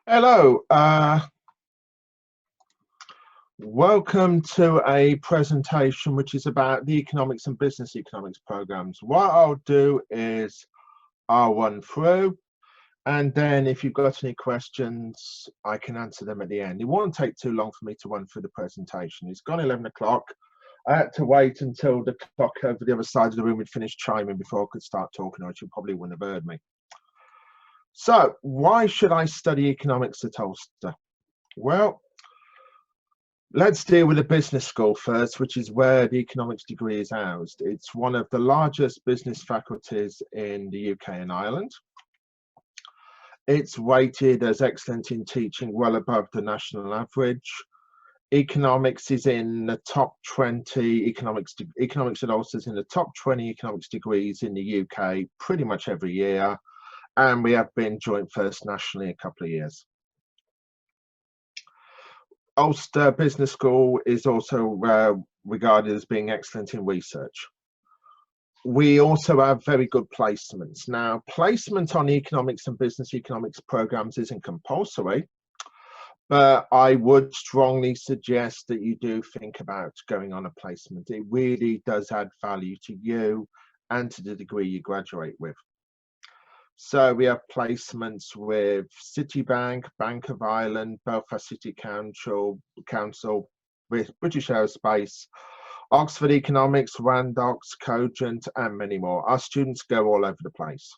Hello, welcome to a presentation which is about the economics and business economics programs. What I'll do is I'll run through, and then if you've got any questions, I can answer them at the end. It won't take too long for me to run through the presentation. It's gone 11 o'clock. I had to wait until the clock over the other side of the room had finished chiming before I could start talking, or you probably wouldn't have heard me. So, why should I study economics at Ulster? Well, let's deal with the business school first, which is where the economics degree is housed. It's one of the largest business faculties in the UK and Ireland. It's rated as excellent in teaching, well above the national average. Economics is in the top 20, economics at Ulster is in the top 20 economics degrees in the UK pretty much every year. And we have been joint first nationally a couple of years. Ulster Business School is also regarded as being excellent in research. We also have very good placements. Now, placement on economics and business economics programs isn't compulsory, but I would strongly suggest that you do think about going on a placement. It really does add value to you and to the degree you graduate with. So we have placements with Citibank, Bank of Ireland, Belfast City Council, with British Aerospace, Oxford Economics, Randox, Cogent, and many more. Our students go all over the place.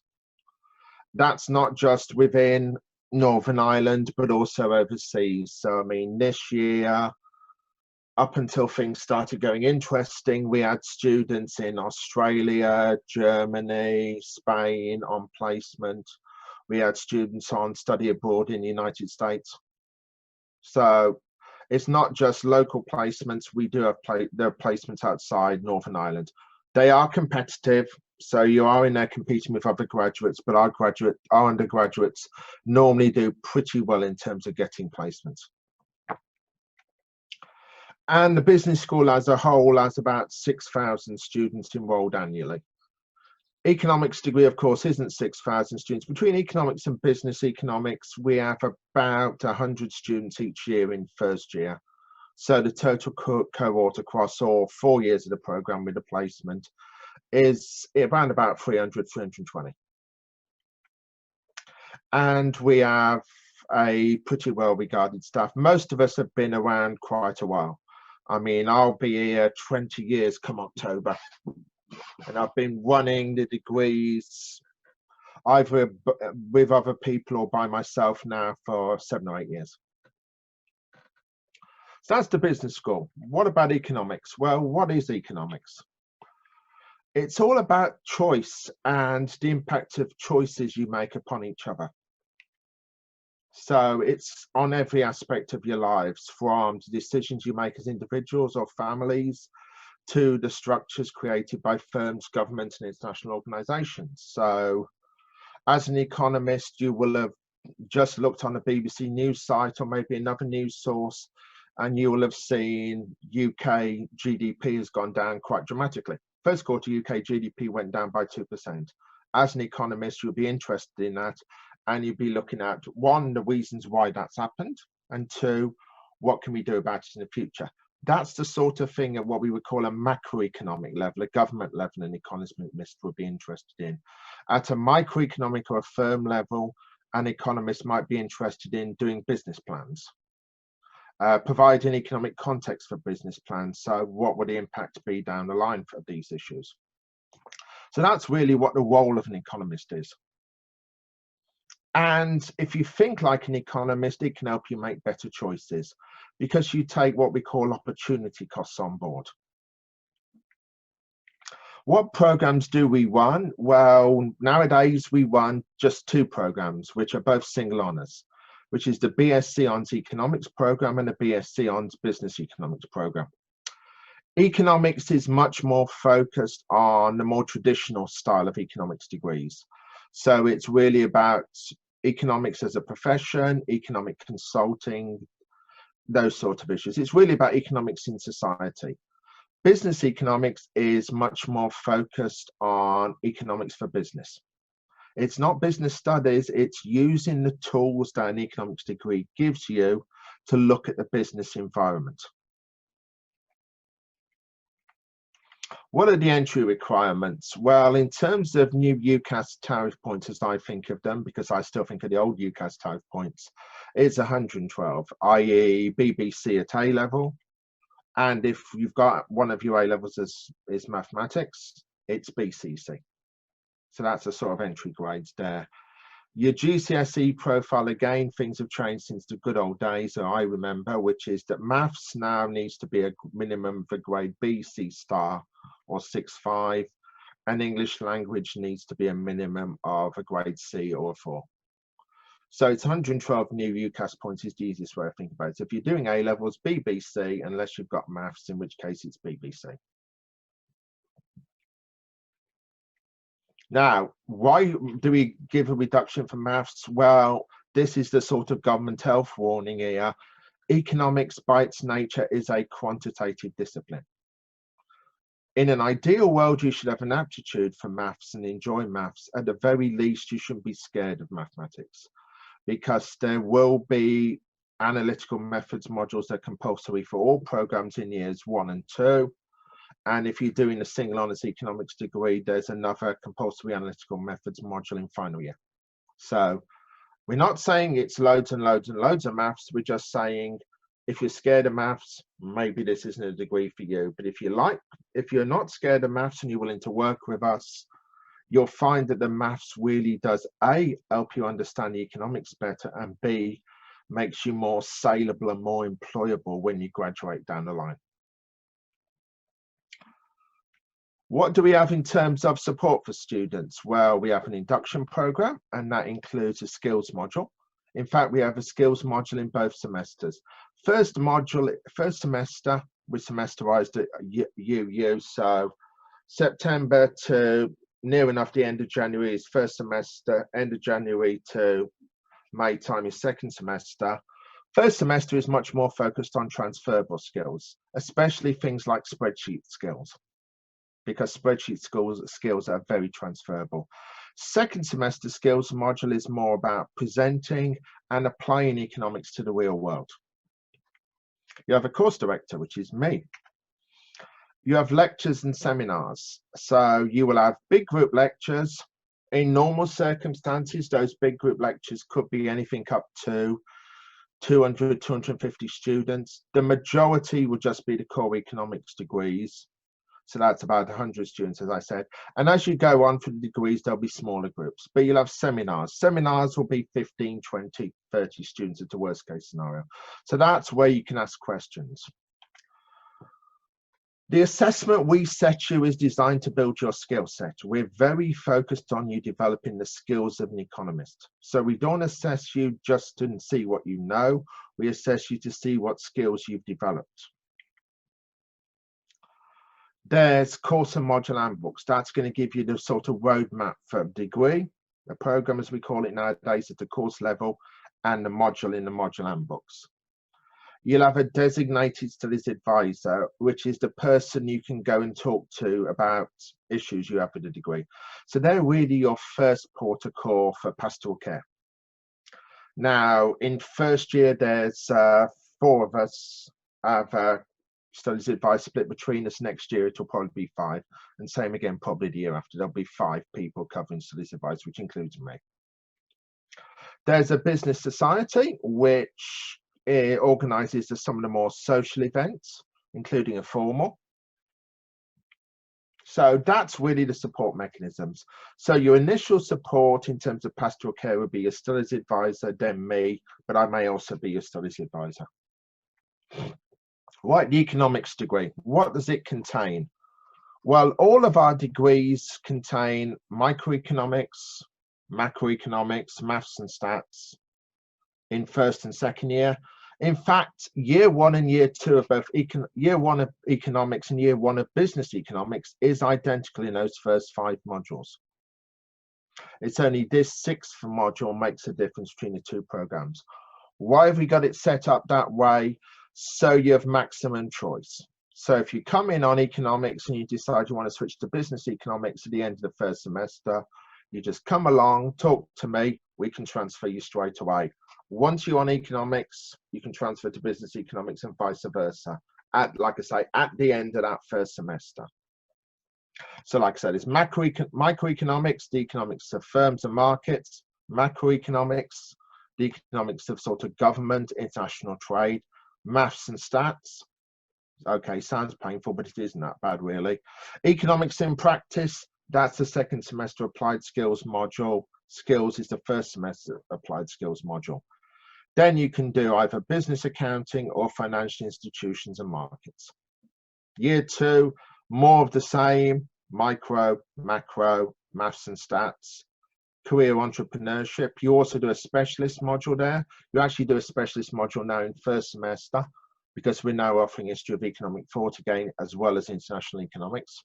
That's not just within Northern Ireland, but also overseas. So, I mean, this year, up until things started going interesting, we had students in Australia, Germany, Spain on placement. We had students on study abroad in the United States. So it's not just local placements. We do have there are placements outside Northern Ireland. They are competitive, so you are in there competing with other graduates, but our undergraduates normally do pretty well in terms of getting placements. And the business school as a whole has about 6,000 students enrolled annually. Economics degree, of course, isn't 6,000 students. Between economics and business economics, we have about 100 students each year in first year. So the total cohort across all 4 years of the program with a placement is around about 300, 320. And we have a pretty well regarded staff. Most of us have been around quite a while. I mean, I'll be here 20 years come October, and I've been running the degrees either with other people or by myself now for 7 or 8 years. So that's the business school. What about economics? Well, what is economics? It's all about choice and the impact of choices you make upon each other. So it's on every aspect of your lives, from the decisions you make as individuals or families to the structures created by firms, governments, and international organizations. So as an economist, you will have just looked on a BBC news site or maybe another news source, and you will have seen UK GDP has gone down quite dramatically. First quarter UK GDP went down by 2%. As an economist, you'll be interested in that. And you'd be looking at, one, the reasons why that's happened, and two, what can we do about it in the future? That's the sort of thing at what we would call a macroeconomic level, a government level, an economist would be interested in. At a microeconomic or a firm level, an economist might be interested in doing business plans, providing economic context for business plans. So what would the impact be down the line for these issues? So that's really what the role of an economist is. And if you think like an economist, it can help you make better choices because you take what we call opportunity costs on board. What programs do we run? Well, nowadays we run just 2 programs, which are both single honours, which is the BSc Hons Economics program and the BSc Hons Business Economics program. Economics is much more focused on the more traditional style of economics degrees. So it's really about economics as a profession, economic consulting, those sort of issues. It's really about economics in society. Business economics is much more focused on economics for business. It's not business studies, it's using the tools that an economics degree gives you to look at the business environment. What are the entry requirements? Well, in terms of new UCAS tariff points, as I think of them, because I still think of the old UCAS tariff points, it's 112, i.e. BBC at A level. And if you've got one of your A levels is mathematics, it's BCC. So that's a sort of entry grades there. Your GCSE profile, again, things have changed since the good old days that I remember, which is that maths now needs to be a minimum for grade B, C star or 6.5, and English language needs to be a minimum of a grade C or a 4. So it's 112 new UCAS points is the easiest way to think about it. So if you're doing A levels, BBC, unless you've got maths, in which case it's BBC. Now, why do we give a reduction for maths? Well, this is the sort of government health warning here. Economics, by its nature, is a quantitative discipline. In an ideal world, you should have an aptitude for maths and enjoy maths. At the very least, you shouldn't be scared of mathematics, because there will be analytical methods modules that are compulsory for all programs in years 1 and 2. And if you're doing a single honours economics degree, there's another compulsory analytical methods module in final year. So we're not saying it's loads and loads and loads of maths. We're just saying if you're scared of maths, maybe this isn't a degree for you. But if you're not scared of maths and you're willing to work with us, you'll find that the maths really does A, help you understand the economics better, and B, makes you more saleable and more employable when you graduate down the line. What do we have in terms of support for students? Well, we have an induction program, and that includes a skills module. In fact, we have a skills module in both semesters. First semester, we semesterized at UU, so September to near enough the end of January is first semester, end of January to May time is second semester. First semester is much more focused on transferable skills, especially things like spreadsheet skills, because spreadsheet skills are very transferable. Second semester skills module is more about presenting and applying economics to the real world. You have a course director, which is me. You have lectures and seminars. So you will have big group lectures. In normal circumstances, those big group lectures could be anything up to 200, 250 students. The majority would just be the core economics degrees. So that's about 100 students, as I said. And as you go on for the degrees, there'll be smaller groups, but you'll have seminars. Seminars will be 15, 20, 30 students at the worst case scenario. So that's where you can ask questions. The assessment we set you is designed to build your skill set. We're very focused on you developing the skills of an economist. So we don't assess you just to see what you know. We assess you to see what skills you've developed. There's course and module handbooks. That's going to give you the sort of roadmap for a degree, a program as we call it nowadays at the course level, and the module in the module handbooks. You'll have a designated studies advisor, which is the person you can go and talk to about issues you have with the degree. So they're really your first port of call for pastoral care. Now, in first year, there's 4 of us have studies advice split between us. Next year it'll probably be 5, and same again probably the year after. There'll be 5 people covering studies advice, which includes me. There's a business society which organizes some of the more social events, including a formal. So that's really the support mechanisms. So your initial support in terms of pastoral care would be your studies advisor, then me, but I may also be your studies advisor. Right, the economics degree, what does it contain? Well, all of our degrees contain microeconomics, macroeconomics, maths and stats in first and second year. In fact, year 1 and year 2 of both year 1 of economics and year 1 of business economics is identical in those first 5 modules. It's only this 6th module makes a difference between the 2 programs. Why have we got it set up that way? So you have maximum choice. So if you come in on economics and you decide you want to switch to business economics at the end of the first semester, You just come along, talk to me, we can transfer you straight away. Once you're on economics, you can transfer to business economics and vice versa. Like I say, at the end of that first semester. So like I said, it's microeconomics, the economics of firms and markets, macroeconomics, the economics of sort of government, international trade, maths and stats. Okay, sounds painful, but it isn't that bad really. Economics in practice, that's the second semester applied skills module. Skills is the first semester applied skills module. Then you can do either business accounting or financial institutions and markets. Year 2, more of the same, micro, macro, maths and stats. Career entrepreneurship, you also do a specialist module there. You actually do a specialist module now in first semester because we're now offering history of economic thought again, as well as international economics.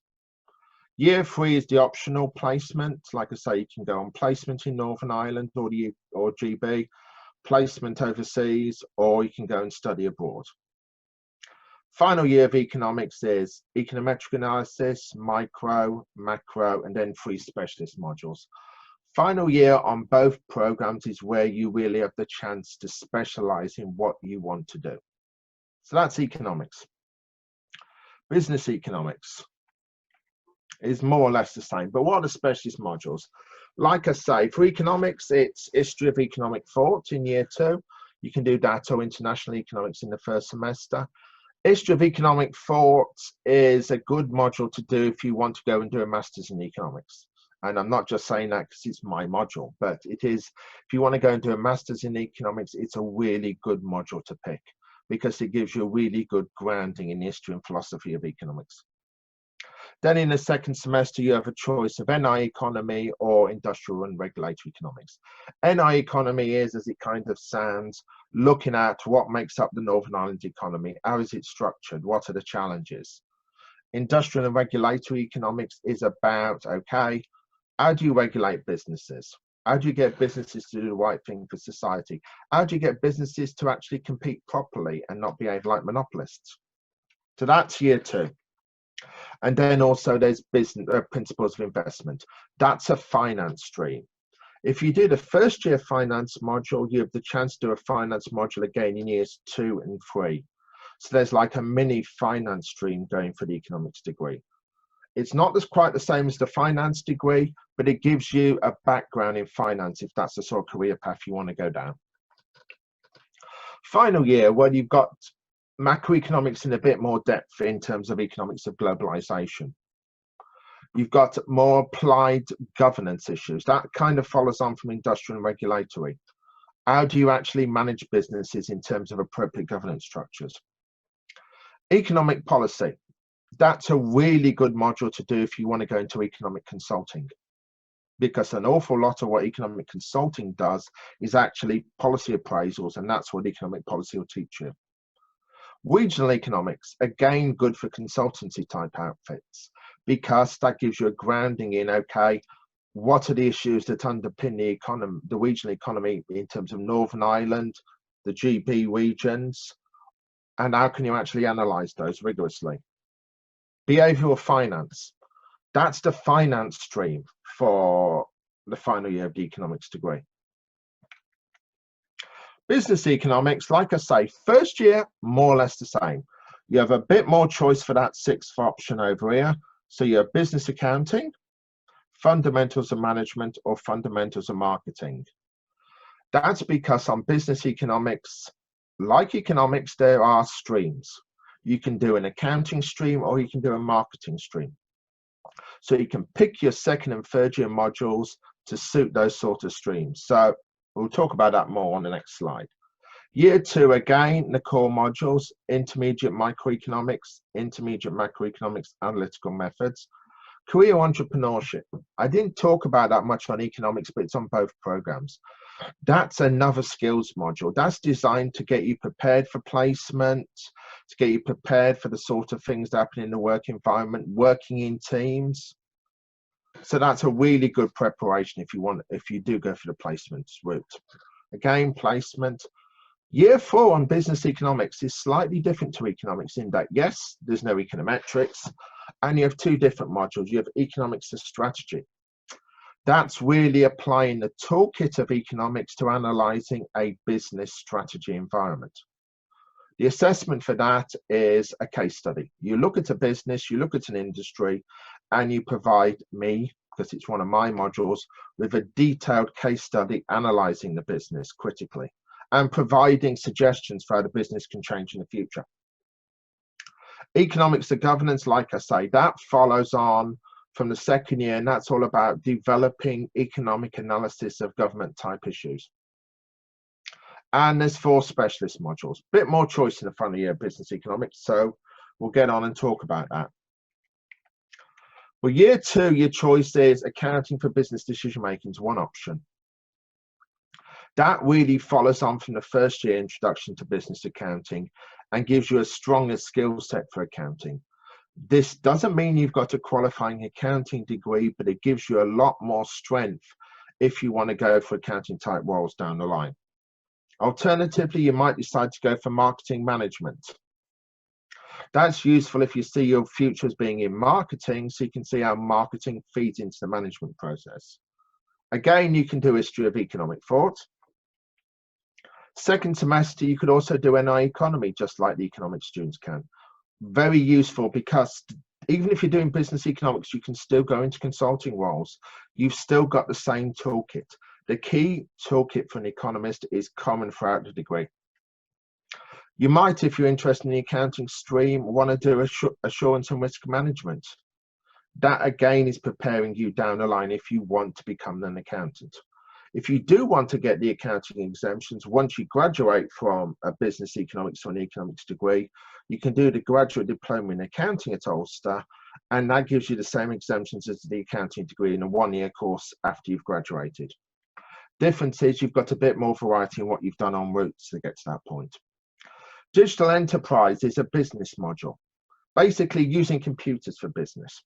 Year 3 is the optional placement. Like I say, you can go on placement in Northern Ireland or GB, placement overseas, or you can go and study abroad. Final year of economics is econometric analysis, micro, macro, and then 3 specialist modules. Final year on both programs is where you really have the chance to specialize in what you want to do. So that's economics. Business economics is more or less the same, but what are the specialist modules? Like I say, for economics, it's history of economic thought in year 2. You can do that or international economics in the first semester. History of economic thought is a good module to do if you want to go and do a master's in economics. And I'm not just saying that because it's my module, but it is, if you want to go and do a master's in economics, it's a really good module to pick because it gives you a really good grounding in history and philosophy of economics. Then in the second semester, you have a choice of NI economy or industrial and regulatory economics. NI economy is, as it kind of sounds, looking at what makes up the Northern Ireland economy. How is it structured? What are the challenges? Industrial and regulatory economics is about, okay, how do you regulate businesses? How do you get businesses to do the right thing for society? How do you get businesses to actually compete properly and not behave like monopolists? So that's year 2. And then also there's business principles of investment. That's a finance stream. If you do the first year finance module, you have the chance to do a finance module again in years 2 and 3. So there's like a mini finance stream going for the economics degree. It's not quite the same as the finance degree, but it gives you a background in finance if that's the sort of career path you want to go down. Final year, well, you've got macroeconomics in a bit more depth in terms of economics of globalization. You've got more applied governance issues. That kind of follows on from industrial and regulatory. How do you actually manage businesses in terms of appropriate governance structures? Economic policy. That's a really good module to do if you want to go into economic consulting, because an awful lot of what economic consulting does is actually policy appraisals, and that's what economic policy will teach you. Regional economics, again, good for consultancy type outfits, because that gives you a grounding in, okay, what are the issues that underpin the economy, the regional economy in terms of Northern Ireland, the GB regions, and how can you actually analyze those rigorously? Behavioural finance, that's the finance stream for the final year of the economics degree. Business economics, like I say, first year, more or less the same. You have a bit more choice for that 6th option over here. So you have business accounting, fundamentals of management, or fundamentals of marketing. That's because on business economics, like economics, there are streams. You can do an accounting stream or you can do a marketing stream. So you can pick your 2nd and 3rd year modules to suit those sort of streams. So we'll talk about that more on the next slide. Year 2, again, the core modules, intermediate microeconomics, intermediate macroeconomics, analytical methods. Career entrepreneurship. I didn't talk about that much on economics, but it's on both programs. That's another skills module. That's designed to get you prepared for placement, to get you prepared for the sort of things that happen in the work environment, working in teams. So that's a really good preparation if you do go for the placement route. Again, placement. Year 4 on business economics is slightly different to economics in that, yes, there's no econometrics, and you have 2 different modules. You have economics of strategy. That's really applying the toolkit of economics to analysing a business strategy environment. The assessment for that is a case study. You look at a business, you look at an industry, and you provide me, because it's one of my modules, with a detailed case study analysing the business critically and providing suggestions for how the business can change in the future. Economics of governance, like I say, that follows on from the second year, and that's all about developing economic analysis of government type issues. And there's 4 specialist modules, bit more choice in the front of year business economics, so we'll get on and talk about that. Well, year 2, your choice is accounting for business decision making is one option. That really follows on from the first year introduction to business accounting and gives you a stronger skill set for accounting. This doesn't mean you've got a qualifying accounting degree, but it gives you a lot more strength if you want to go for accounting type roles down the line. Alternatively, you might decide to go for marketing management. That's useful if you see your future as being in marketing, so you can see how marketing feeds into the management process. Again, you can do history of economic thought. Second semester, you could also do NI economy, just like the economics students can. Very useful because even if you're doing business economics, you can still go into consulting roles. You've still got the same toolkit. The key toolkit for an economist is common throughout the degree. You might, if you're interested in the accounting stream, want to do assurance and risk management. That again is preparing you down the line if you want to become an accountant. If you do want to get the accounting exemptions, once you graduate from a business economics or an economics degree, you can do the graduate diploma in accounting at Ulster, and that gives you the same exemptions as the accounting degree in a 1-year course after you've graduated. Difference is you've got a bit more variety in what you've done en route to get to that point. Digital enterprise is a business module, basically using computers for business.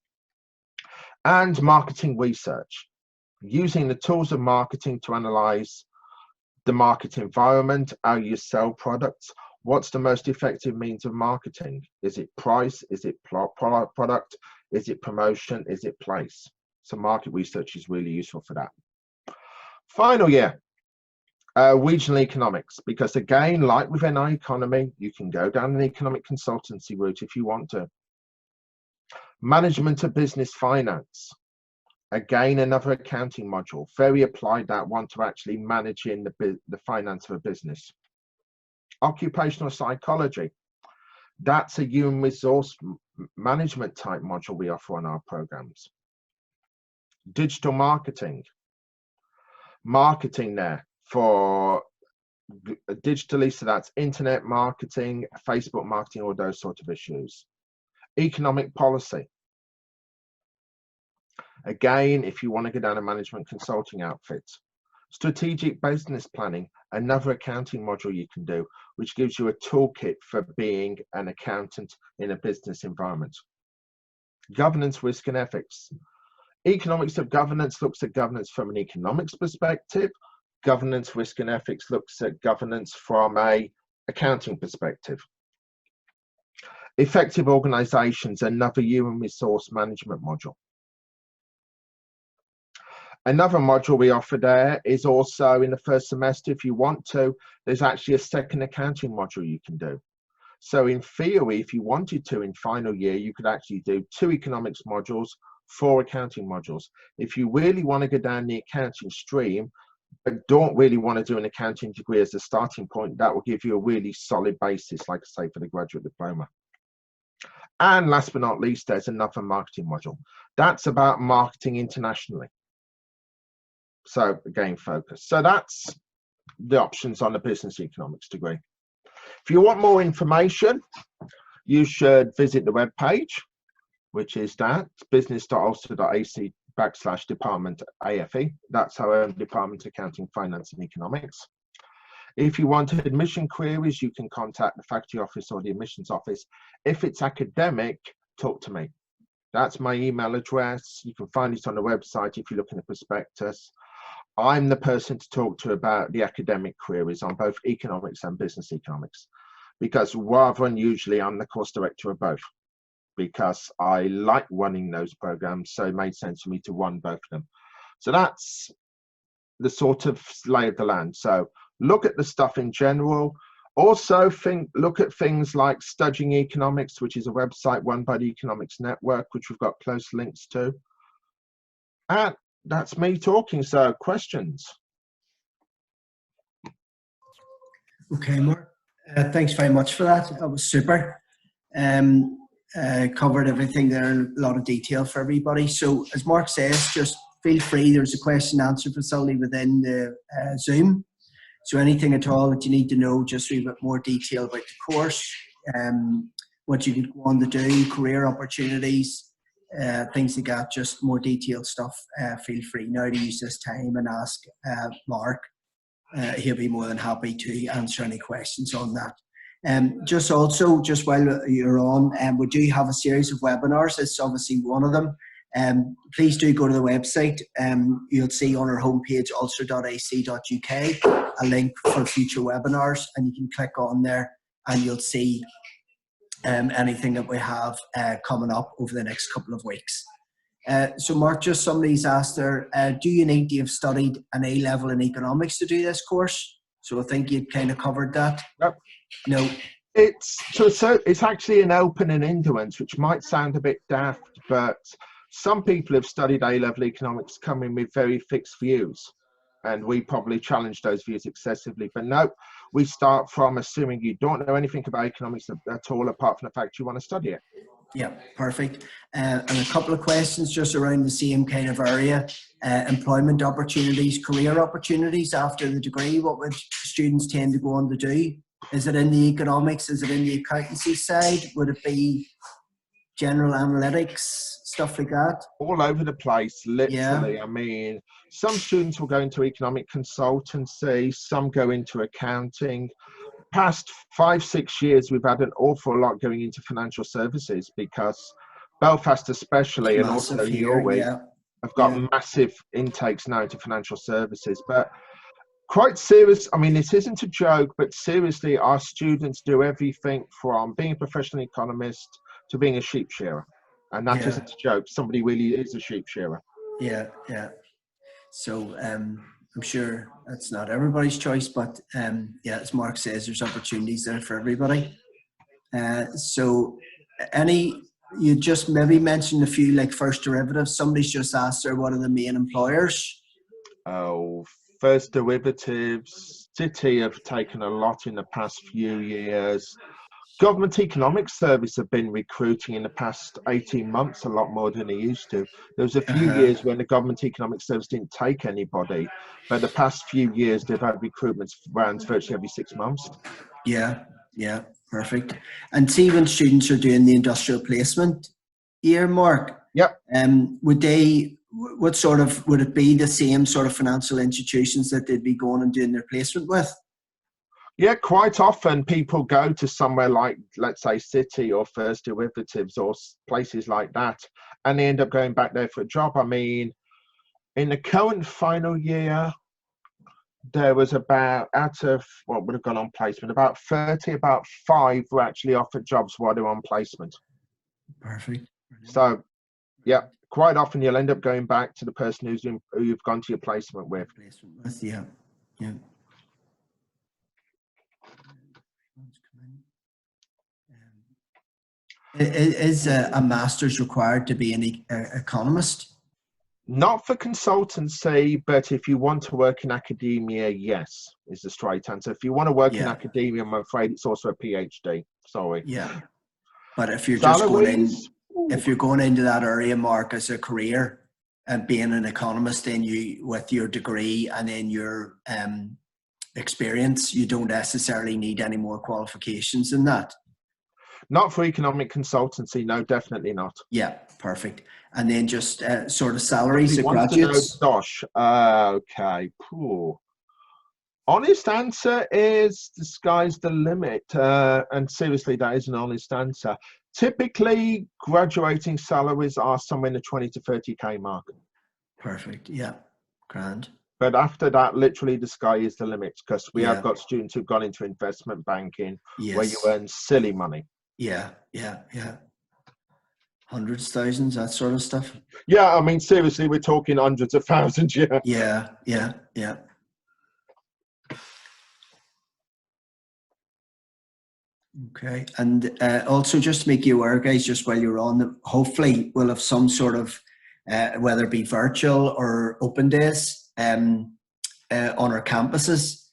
And marketing research, using the tools of marketing to analyze the market environment, how you sell products, what's the most effective means of marketing? Is it price? Is it product? Is it promotion? Is it place? So market research is really useful for that. Final year, regional economics, because again, like with NI economy, you can go down an economic consultancy route if you want to. Management of business finance, again, another accounting module, very applied that one to actually managing the finance of a business. Occupational psychology, that's a human resource management type module we offer on our programs. Digital marketing there for digitally, so that's internet marketing, Facebook marketing, all those sort of issues. Economic policy. Again, if you want to go down a management consulting outfit. Strategic business planning, another accounting module you can do, which gives you a toolkit for being an accountant in a business environment. Governance, risk and ethics. Economics of governance looks at governance from an economics perspective. Governance, risk and ethics looks at governance from an accounting perspective. Effective organisations, another human resource management module. Another module we offer there is also in the first semester, if you want to, there's actually a second accounting module you can do. So in theory, if you wanted to in final year, you could actually do 2 economics modules, 4 accounting modules. If you really want to go down the accounting stream, but don't really want to do an accounting degree as a starting point, that will give you a really solid basis, like I say, for the graduate diploma. And last but not least, there's another marketing module. That's about marketing internationally. So again, focus. So that's the options on the business economics degree. If you want more information, you should visit the web page, which is that business.ulster.ac/department AFE. That's our own department, accounting, finance and economics. If you want admission queries, you can contact the faculty office or the admissions office. If it's academic, talk to me. That's my email address. You can find it on the website if you look in the prospectus. I'm the person to talk to about the academic queries on both economics and business economics, because rather unusually, I'm the course director of both, because I like running those programs, so it made sense for me to run both of them. So that's the sort of lay of the land. So look at the stuff in general. Also look at things like Studying Economics, which is a website run by the Economics Network, which we've got close links to. And that's me talking. So questions? Okay, Mark. Thanks very much for that. That was super. Covered everything there in a lot of detail for everybody. So as Mark says, just feel free. There's a question and answer facility within the Zoom. So anything at all that you need to know, just a wee bit more detail about the course, what you could go on to do, career opportunities, things like that, just more detailed stuff. Feel free now to use this time and ask Mark. He'll be more than happy to answer any questions on that. Just while you're on, we do have a series of webinars. It's obviously one of them. Please do go to the website. You'll see on our homepage, ulster.ac.uk, a link for future webinars, and you can click on there and you'll see anything that we have coming up over the next couple of weeks. So Mark, just somebody's asked there, do you need to have studied an A-level in economics to do this course? So I think you'd kind of covered that. Yep. No. It's actually an open endurance, which might sound a bit daft, but some people have studied A-level economics come in with very fixed views, and we probably challenge those views excessively. But no, we start from assuming you don't know anything about economics at all, apart from the fact you want to study it. Yeah, perfect. And a couple of questions just around the same kind of area. Employment opportunities, career opportunities after the degree, what would students tend to go on to do? Is it in the economics? Is it in the accountancy side? Would it be general analytics, stuff like that? All over the place, literally. Yeah. I mean, some students will go into economic consultancy, some go into accounting. Past 5-6 years, we've had an awful lot going into financial services, because Belfast especially, and also Norway, have got massive intakes now into financial services. But quite serious, I mean, this isn't a joke, but seriously, our students do everything from being a professional economist to being a sheep shearer. And that isn't a joke. Somebody really is a sheep shearer. Yeah, yeah. So I'm sure that's not everybody's choice, but yeah, as Mark says, there's opportunities there for everybody. So you just maybe mentioned a few, like First Derivatives. Somebody's just asked her, what are the main employers? Oh, First Derivatives, Citi have taken a lot in the past few years. Government Economic Service have been recruiting in the past 18 months a lot more than they used to. There was a few years when the Government Economic Service didn't take anybody, but the past few years they've had recruitment rounds virtually every 6 months. Yeah, yeah, perfect. And see, when students are doing the industrial placement year, Mark, yep. Would it be the same sort of financial institutions that they'd be going and doing their placement with? Yeah, quite often people go to somewhere like, let's say, Citi or First Derivatives or places like that, and they end up going back there for a job. I mean, in the current final year, there was about, out of what would have gone on placement, about 30, about 5 were actually offered jobs while they were on placement. Perfect. So, yeah, quite often you'll end up going back to the person who you've gone to your placement with. Yeah, yeah. Is a master's required to be an economist? Not for consultancy, but if you want to work in academia, yes, is the straight answer. If you want to work in academia, I'm afraid it's also a PhD. Sorry. Yeah. But if you're just going in, if you're going into that area, Mark, as a career and being an economist, then you, with your degree and then your experience, you don't necessarily need any more qualifications than that. Not for economic consultancy, no, definitely not. Yeah, perfect. And then just sort of salaries of graduates. Gosh, okay. Poor. Honest answer is the sky's the limit. And seriously, that is an honest answer. Typically, graduating salaries are somewhere in the 20 to 30K mark. Perfect. Yeah, grand. But after that, literally the sky is the limit, because we have got students who've gone into investment banking where you earn silly money. Yeah, yeah, yeah. Hundreds, thousands, that sort of stuff. Yeah, I mean, seriously, we're talking hundreds of thousands, yeah. Yeah. Okay, and also just to make you aware, guys, just while you're on, hopefully we'll have some sort of, whether it be virtual or open days on our campuses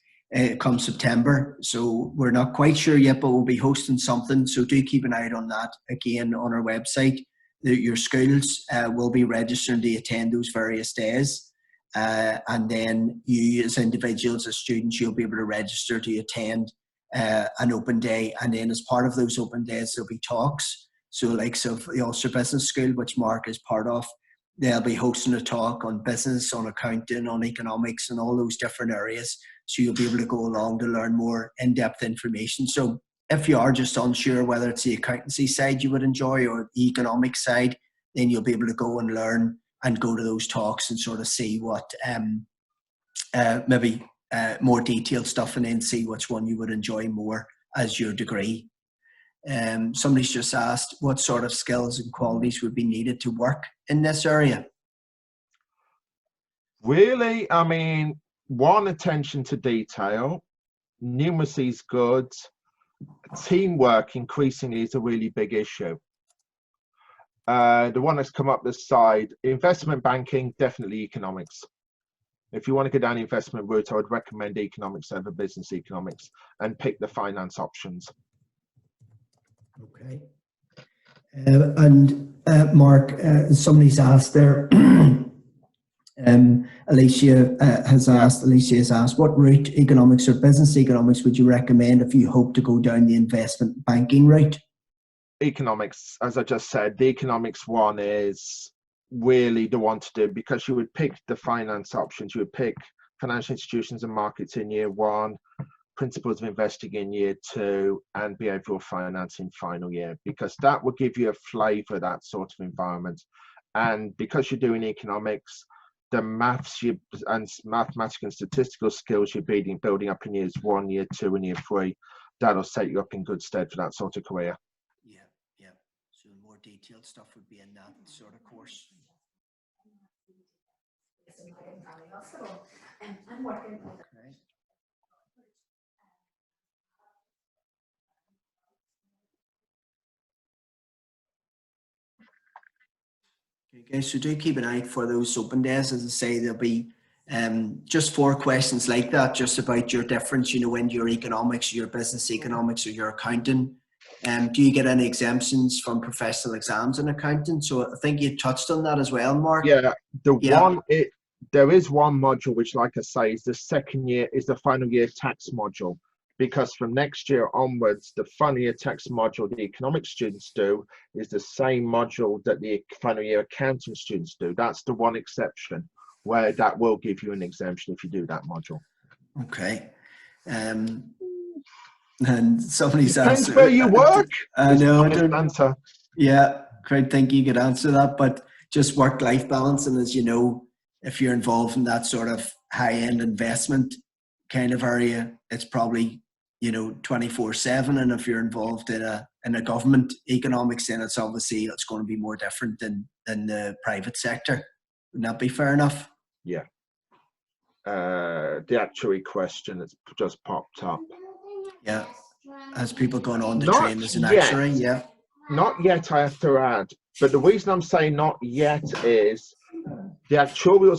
come September. So we're not quite sure yet, but we'll be hosting something. So do keep an eye out on that. Again, on our website, your schools will be registering to attend those various days. And then you as individuals, as students, you'll be able to register to attend an open day, and then as part of those open days there'll be talks. So like the Ulster Business School, which Mark is part of, they'll be hosting a talk on business, on accounting, on economics, and all those different areas. So you'll be able to go along to learn more in-depth information. So if you are just unsure whether it's the accountancy side you would enjoy or the economic side, then you'll be able to go and learn and go to those talks and sort of see what maybe more detailed stuff, and then see which one you would enjoy more as your degree. Somebody's just asked what sort of skills and qualities would be needed to work in this area. Really, I mean, one, attention to detail. Numeracy is good. Teamwork increasingly is a really big issue. The one that's come up this side, investment banking, definitely economics. If you want to go down the investment route, I would recommend economics over business economics and pick the finance options. Okay. And Mark, somebody's asked there, Alicia has asked, what route, economics or business economics, would you recommend if you hope to go down the investment banking route? Economics, as I just said, the economics one is really the one to do, because you would pick the finance options. You would pick financial institutions and markets in year one, principles of investing in year two, and behavioral finance in final year, because that will give you a flavor of that sort of environment. And because you're doing economics, the maths and mathematical and statistical skills you're building up in years one, year two, and year three, that'll set you up in good stead for that sort of career. Yeah. So more detailed stuff would be in that sort of course. Okay. Okay, so do keep an eye out for those open days. As I say, there'll be just 4 questions like that, just about your difference, in your economics, your business economics, or your accounting. Do you get any exemptions from professional exams in accounting? So I think you touched on that as well, Mark. Yeah, there is one module which, like I say, is the second year, is the final year tax module. Because from next year onwards, the final year tax module the economics students do is the same module that the final year accounting students do. That's the one exception where that will give you an exemption if you do that module. Okay. And somebody's Depends asked, where you work. I know. Answer. Yeah, great. Think you could answer that, but just work-life balance, and as you know, if you're involved in that sort of high-end investment kind of area, it's probably 24/7, and if you're involved in a government economics, then it's going to be more different than the private sector. Would that be fair enough? Yeah. The actuary question that's just popped up. Yeah. Has people gone on to train as an actuary? Yeah. Not yet, I have to add. But the reason I'm saying not yet is the actuarial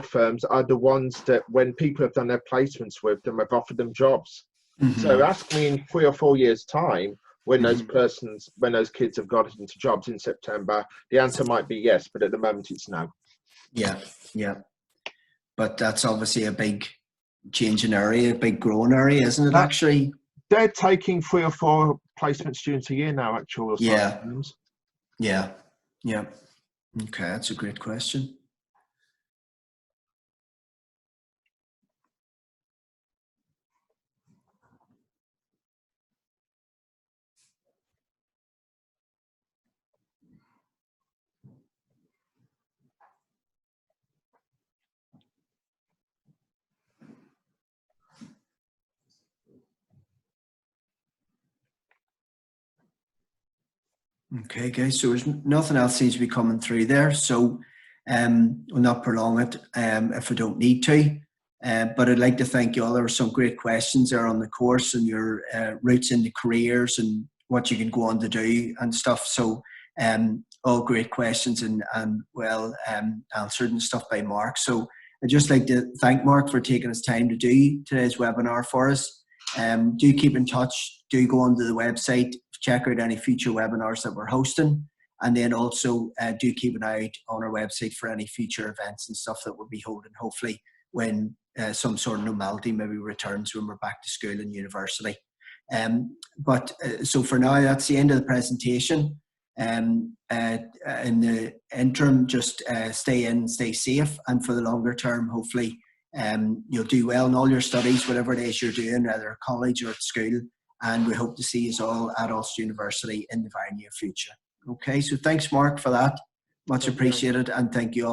firms are the ones that, when people have done their placements with them, have offered them jobs. Mm-hmm. So ask me in 3 or 4 years' time, when when those kids have got into jobs in September, the answer might be yes, but at the moment it's no. Yeah. But that's obviously a big changing area, a big growing area, isn't it? Actually, they're taking 3 or 4 placement students a year now. Actual firms. Yeah. Okay, that's a great question. Okay, guys. So there's nothing else seems to be coming through there. So we'll not prolong it if we don't need to. But I'd like to thank you all. There were some great questions there on the course and your routes into careers and what you can go on to do and stuff. So all great questions and well answered and stuff by Mark. So I'd just like to thank Mark for taking his time to do today's webinar for us. Do keep in touch. Do go onto the website, check out any future webinars that we're hosting, and then also do keep an eye out on our website for any future events and stuff that we'll be holding, hopefully when some sort of normality maybe returns when we're back to school and university. So for now, that's the end of the presentation. In the interim, just stay in, stay safe, and for the longer term, hopefully you'll do well in all your studies, whatever it is you're doing, whether at college or at school. And we hope to see you all at Ulster University in the very near future. Okay, so thanks, Mark, for that. Much appreciated, and thank you all.